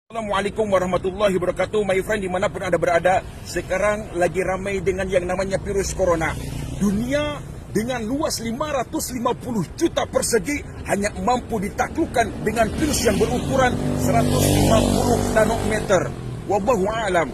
Assalamualaikum warahmatullahi wabarakatuh. My friend, dimanapun Anda berada, sekarang lagi ramai dengan yang namanya virus corona. Dunia dengan luas 550 juta persegi hanya mampu ditaklukkan dengan virus yang berukuran 150 nanometer. Wallahu a'lam.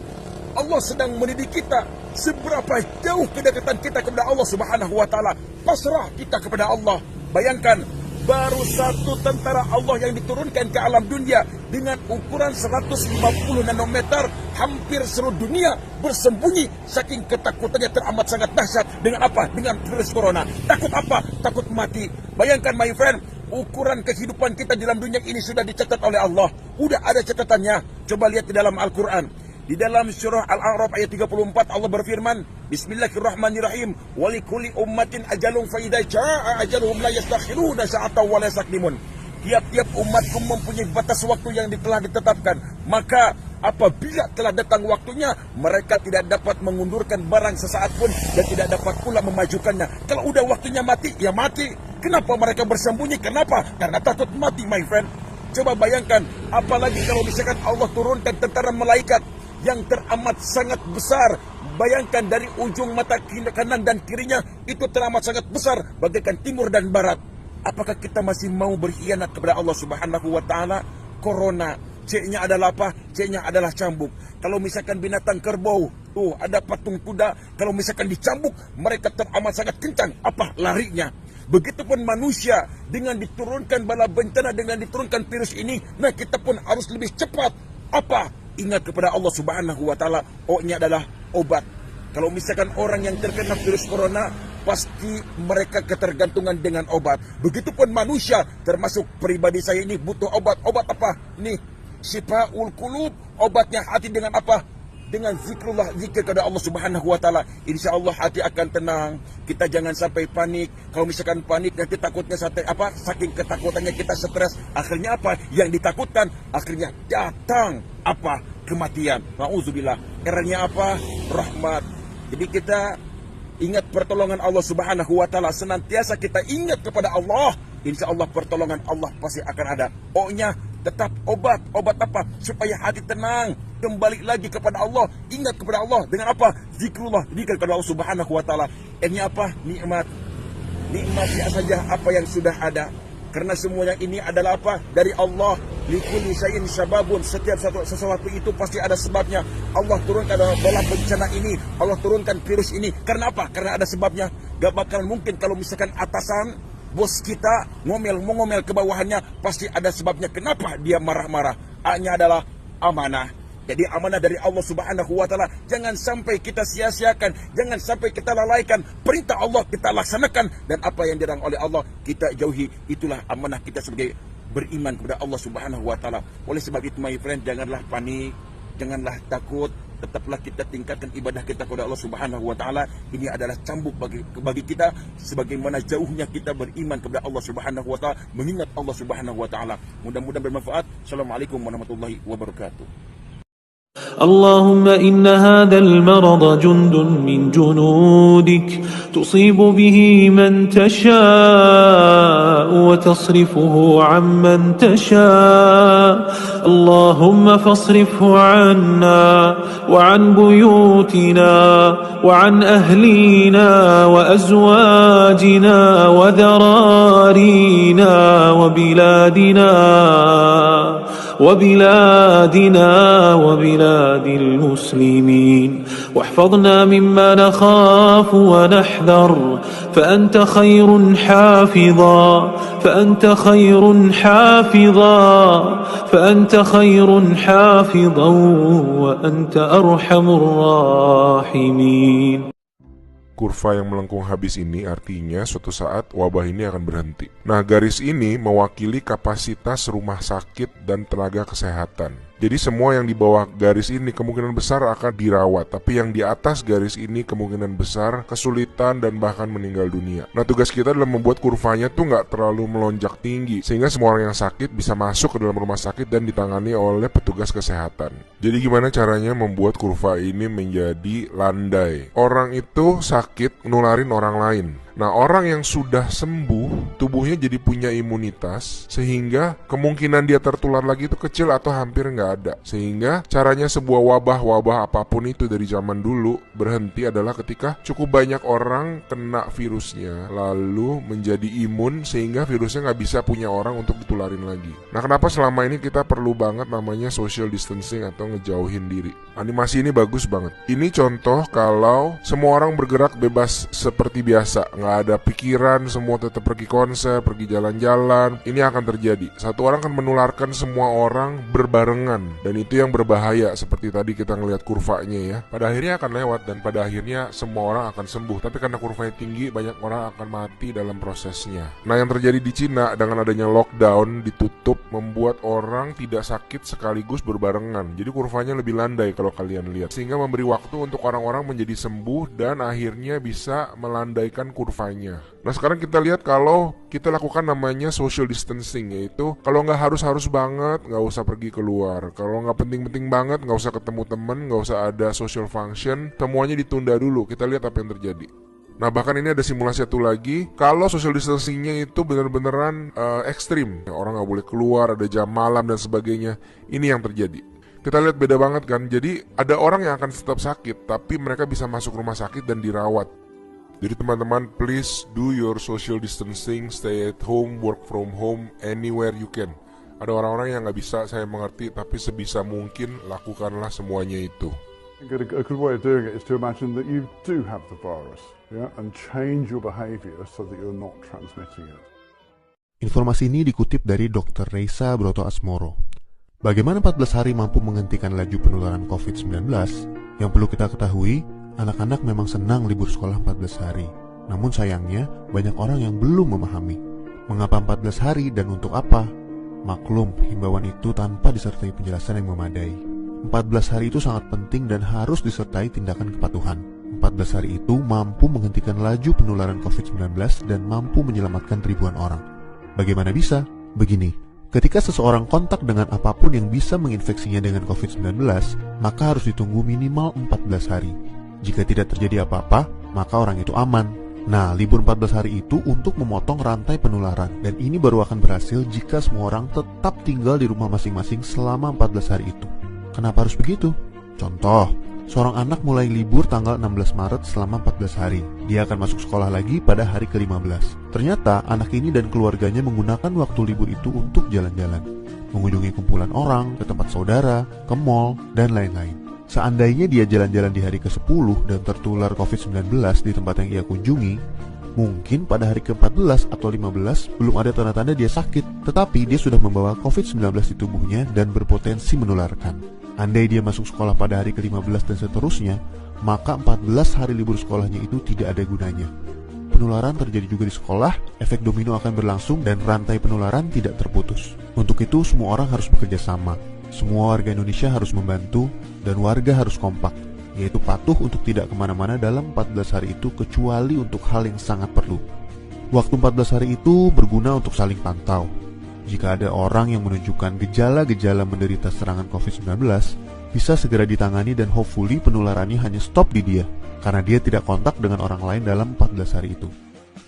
Allah sedang mendidik kita seberapa jauh kedekatan kita kepada Allah Subhanahu wa taala. Pasrah kita kepada Allah. Bayangkan, baru satu tentara Allah yang diturunkan ke alam dunia dengan ukuran 150 nanometer, hampir seluruh dunia bersembunyi saking ketakutannya teramat sangat dahsyat. Dengan apa? Dengan virus corona. Takut apa? Takut mati. Bayangkan my friend, ukuran kehidupan kita dalam dunia ini sudah dicatat oleh Allah. Udah ada catatannya. Coba lihat di dalam Al-Quran. Di dalam surah Al-A'raf ayat 34 Allah berfirman, Bismillahirrahmanirrahim, Walikulli ummatin ajalun fa idza jaa ajaluhum la yastakhiruna sa'atan wa la yastaqdimun. Tiap-tiap umatku mempunyai batas waktu yang telah ditetapkan, maka apabila telah datang waktunya, mereka tidak dapat mengundurkan barang sesaat pun dan tidak dapat pula memajukannya. Kalau udah waktunya mati, ya mati. Kenapa mereka bersembunyi? Kenapa? Karena takut mati, my friend. Coba bayangkan, apalagi kalau misalkan Allah turunkan tentara malaikat yang teramat sangat besar. Bayangkan dari ujung mata kanan dan kirinya itu teramat sangat besar, bagaikan timur dan barat. Apakah kita masih mau berkhianat kepada Allah Subhanahu wa taala? Corona, C-nya adalah apa? C-nya adalah cambuk. Kalau misalkan binatang kerbau, tuh ada patung kuda, kalau misalkan dicambuk, mereka teramat sangat kencang. Apa? Larinya. Begitupun manusia, dengan diturunkan bala bencana, dengan diturunkan virus ini, nah kita pun harus lebih cepat. Apa? Ingat kepada Allah Subhanahu wa taala. O-nya adalah obat. Kalau misalkan orang yang terkena virus corona, pasti mereka ketergantungan dengan obat. Begitupun manusia, termasuk pribadi saya ini butuh obat. Obat apa? Nih, Syifaul Qulub. Obatnya hati dengan apa? Dengan zikrullah, zikir kepada Allah Subhanahu wa taala. Insyaallah hati akan tenang. Kita jangan sampai panik. Kalau misalkan panik, nanti takutnya saking ketakutannya kita stres. Akhirnya apa? Yang ditakutkan akhirnya datang apa? Kematian. Nauzubillah. Eranya apa? Rahmat. Jadi kita ingat pertolongan Allah Subhanahu wa taala, senantiasa kita ingat kepada Allah. Insyaallah pertolongan Allah pasti akan ada. O-nya tetap obat. Obat apa? Supaya hati tenang, kembali lagi kepada Allah, ingat kepada Allah dengan apa? Zikrullah, zikir kepada Allah Subhanahu wa taala. Ini apa? Nikmat. Nikmati saja apa yang sudah ada. Karena semuanya ini adalah apa? Dari Allah. Likulli syai'in sababun. Setiap sesuatu itu pasti ada sebabnya. Allah turunkan bala bencana ini, Allah turunkan virus ini. Karena apa? Karena ada sebabnya. Gak bakal mungkin kalau misalkan atasan, bos kita ngomel ke bawahannya, pasti ada sebabnya. Kenapa dia marah-marah? A-nya adalah amanah. Jadi amanah dari Allah Subhanahu wa taala. Jangan sampai kita sia-siakan, jangan sampai kita lalaikan. Perintah Allah kita laksanakan, dan apa yang dilarang oleh Allah kita jauhi. Itulah amanah kita sebagai beriman kepada Allah Subhanahu wa taala. Oleh sebab itu my friend, janganlah panik, janganlah takut. Tetaplah kita tingkatkan ibadah kita kepada Allah Subhanahu wa taala. Ini adalah cambuk bagi kita, sebagaimana jauhnya kita beriman kepada Allah Subhanahu wa taala, mengingat Allah Subhanahu wa taala. Mudah-mudahan bermanfaat. Assalamualaikum warahmatullahi wabarakatuh. اللهم إن هذا المرض جند من جنودك تصيب به من تشاء وتصرفه عمن تشاء اللهم فاصرفه عنا وعن بيوتنا وعن أهلينا وأزواجنا وذرارينا وبلاد المسلمين واحفظنا مما نخاف ونحذر فأنت خير حافظا وأنت أرحم الراحمين. Kurva yang melengkung habis ini artinya suatu saat wabah ini akan berhenti. Nah, garis ini mewakili kapasitas rumah sakit dan tenaga kesehatan. Jadi semua yang di bawah garis ini kemungkinan besar akan dirawat, tapi yang di atas garis ini kemungkinan besar kesulitan dan bahkan meninggal dunia. Nah, tugas kita adalah membuat kurvanya tuh nggak terlalu melonjak tinggi, sehingga semua orang yang sakit bisa masuk ke dalam rumah sakit dan ditangani oleh petugas kesehatan. Jadi gimana caranya membuat kurva ini menjadi landai? Orang itu sakit nularin orang lain. Nah, orang yang sudah sembuh, tubuhnya jadi punya imunitas, sehingga kemungkinan dia tertular lagi itu kecil atau hampir nggak ada. Sehingga caranya sebuah wabah apapun itu dari zaman dulu berhenti adalah ketika cukup banyak orang kena virusnya, lalu menjadi imun sehingga virusnya nggak bisa punya orang untuk ditularin lagi. Nah, kenapa selama ini kita perlu banget namanya social distancing atau ngejauhin diri? Animasi ini bagus banget. Ini contoh kalau semua orang bergerak bebas seperti biasa, nggak ada pikiran, semua tetap pergi konser, pergi jalan-jalan. Ini akan terjadi. Satu orang akan menularkan semua orang berbarengan, dan itu yang berbahaya. Seperti tadi kita ngelihat kurvanya ya. Pada akhirnya akan lewat dan pada akhirnya semua orang akan sembuh. Tapi karena kurvanya tinggi, banyak orang akan mati dalam prosesnya. Nah, yang terjadi di Cina dengan adanya lockdown, ditutup, membuat orang tidak sakit sekaligus berbarengan. Jadi kurvanya lebih landai kalau kalian lihat, sehingga memberi waktu untuk orang-orang menjadi sembuh dan akhirnya bisa melandaikan kurvanya. Nah, sekarang kita lihat kalau kita lakukan namanya social distancing, yaitu kalau nggak harus banget, nggak usah pergi keluar. Kalau nggak penting-penting banget, nggak usah ketemu temen, nggak usah ada social function, semuanya ditunda dulu. Kita lihat apa yang terjadi. Nah, bahkan ini ada simulasi satu lagi, kalau social distancingnya itu bener-beneran ekstrim, orang nggak boleh keluar, ada jam malam dan sebagainya. Ini yang terjadi. Kita lihat beda banget kan. Jadi ada orang yang akan tetap sakit, tapi mereka bisa masuk rumah sakit dan dirawat. Jadi teman-teman, please do your social distancing, stay at home, work from home, anywhere you can. Ada orang-orang yang nggak bisa, saya mengerti, tapi sebisa mungkin lakukanlah semuanya itu. A good way of doing it is to imagine that you do have the virus, yeah, and change your behavior so that you're not transmitting it. Informasi ini dikutip dari Dr. Reza Broto Asmoro. Bagaimana 14 hari mampu menghentikan laju penularan COVID-19? Yang perlu kita ketahui, anak-anak memang senang libur sekolah 14 hari. Namun sayangnya, banyak orang yang belum memahami. Mengapa 14 hari dan untuk apa? Maklum, himbauan itu tanpa disertai penjelasan yang memadai. 14 hari itu sangat penting dan harus disertai tindakan kepatuhan. 14 hari itu mampu menghentikan laju penularan COVID-19 dan mampu menyelamatkan ribuan orang. Bagaimana bisa? Begini, ketika seseorang kontak dengan apapun yang bisa menginfeksinya dengan COVID-19, maka harus ditunggu minimal 14 hari. Jika tidak terjadi apa-apa, maka orang itu aman. Nah, libur 14 hari itu untuk memotong rantai penularan, dan ini baru akan berhasil jika semua orang tetap tinggal di rumah masing-masing selama 14 hari itu. Kenapa harus begitu? Contoh, seorang anak mulai libur tanggal 16 Maret selama 14 hari. Dia akan masuk sekolah lagi pada hari ke-15. Ternyata anak ini dan keluarganya menggunakan waktu libur itu untuk jalan-jalan, mengunjungi kumpulan orang, ke tempat saudara, ke mall, dan lain-lain. Seandainya dia jalan-jalan di hari ke-10 dan tertular COVID-19 di tempat yang ia kunjungi, mungkin pada hari ke-14 atau 15 belum ada tanda-tanda dia sakit, tetapi dia sudah membawa COVID-19 di tubuhnya dan berpotensi menularkan. Andai dia masuk sekolah pada hari ke-15 dan seterusnya, maka 14 hari libur sekolahnya itu tidak ada gunanya. Penularan terjadi juga di sekolah, efek domino akan berlangsung dan rantai penularan tidak terputus. Untuk itu semua orang harus bekerja sama. Semua warga Indonesia harus membantu dan warga harus kompak, yaitu patuh untuk tidak kemana-mana dalam 14 hari itu kecuali untuk hal yang sangat perlu. Waktu 14 hari itu berguna untuk saling pantau. Jika ada orang yang menunjukkan gejala-gejala menderita serangan COVID-19, bisa segera ditangani dan hopefully penularannya hanya stop di dia, karena dia tidak kontak dengan orang lain dalam 14 hari itu.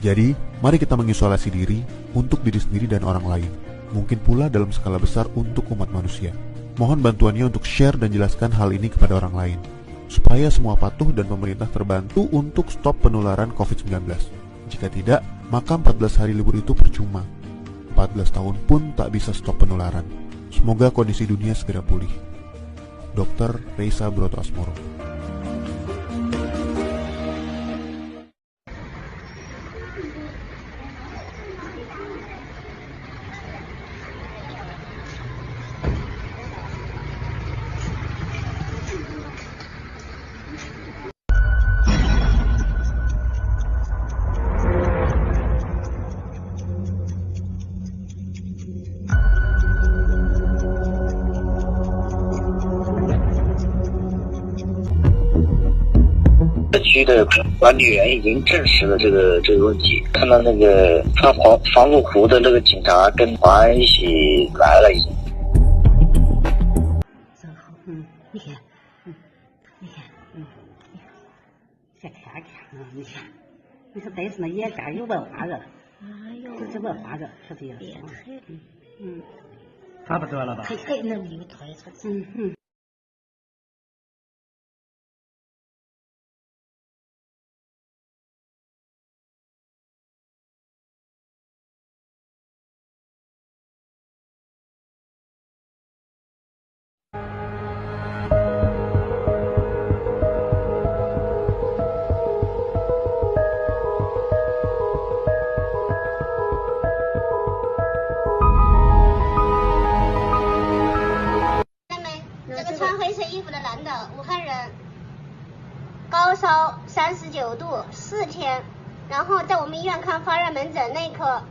Jadi, mari kita mengisolasi diri untuk diri sendiri dan orang lain. Mungkin pula dalam skala besar untuk umat manusia. Mohon bantuannya untuk share dan jelaskan hal ini kepada orang lain, supaya semua patuh dan pemerintah terbantu untuk stop penularan COVID-19. Jika tidak, maka 14 hari libur itu percuma. 14 tahun pun tak bisa stop penularan. Semoga kondisi dunia segera pulih. Dr. Reza Broto Asmoro.区的管理员已经证实了这个问题，看到那个穿防护服的那个警察跟保安一起来了已经。你看，你看，再看看啊，你看，你说对什么眼盖有文化人，哎呦，这是文化人，说这样。变态。差不多了吧？嘿，那没有推出去。这个穿黑色衣服的男的，武汉人，高烧39度，4天，然后在我们医院看发热门诊那一刻，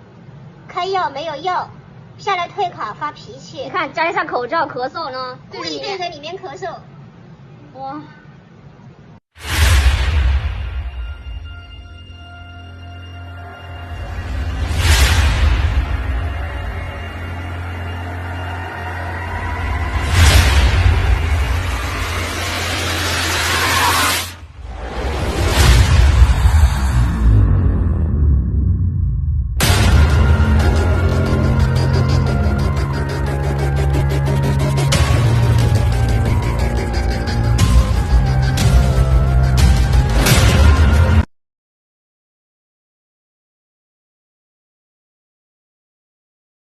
开药没有药，下来退卡发脾气。你看摘下口罩咳嗽呢，故意对着里面咳嗽。哇。